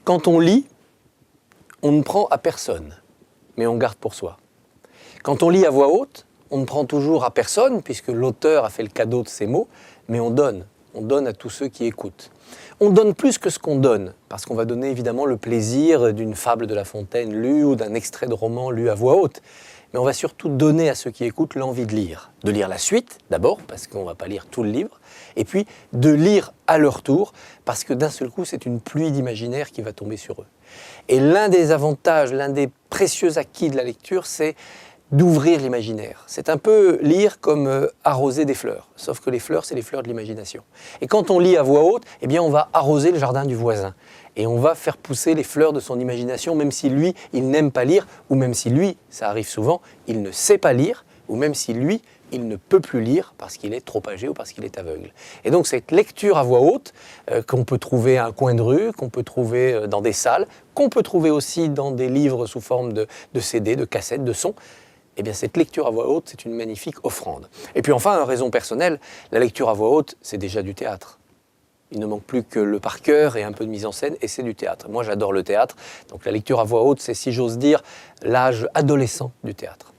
Quand on lit, on ne prend à personne, mais on garde pour soi. Quand on lit à voix haute, on ne prend toujours à personne, puisque l'auteur a fait le cadeau de ses mots, mais on donne à tous ceux qui écoutent. On donne plus que ce qu'on donne, parce qu'on va donner évidemment le plaisir d'une fable de La Fontaine lue ou d'un extrait de roman lu à voix haute. Mais on va surtout donner à ceux qui écoutent l'envie de lire la suite d'abord, parce qu'on ne va pas lire tout le livre, et puis de lire à leur tour, parce que d'un seul coup, c'est une pluie d'imaginaire qui va tomber sur eux. Et l'un des avantages, l'un des précieux acquis de la lecture, c'est d'ouvrir l'imaginaire. C'est un peu lire comme arroser des fleurs, sauf que les fleurs, c'est les fleurs de l'imagination. Et quand on lit à voix haute, eh bien, on va arroser le jardin du voisin. Et on va faire pousser les fleurs de son imagination, même si lui, il n'aime pas lire, ou même si lui, ça arrive souvent, il ne sait pas lire, ou même si lui, il ne peut plus lire parce qu'il est trop âgé ou parce qu'il est aveugle. Et donc cette lecture à voix haute, qu'on peut trouver à un coin de rue, qu'on peut trouver dans des salles, qu'on peut trouver aussi dans des livres sous forme de CD, de cassettes, de sons, eh bien cette lecture à voix haute, c'est une magnifique offrande. Et puis enfin, raison personnelle, la lecture à voix haute, c'est déjà du théâtre. Il ne manque plus que le par cœur et un peu de mise en scène, et c'est du théâtre. Moi, j'adore le théâtre, donc la lecture à voix haute, c'est, si j'ose dire, l'âge adolescent du théâtre.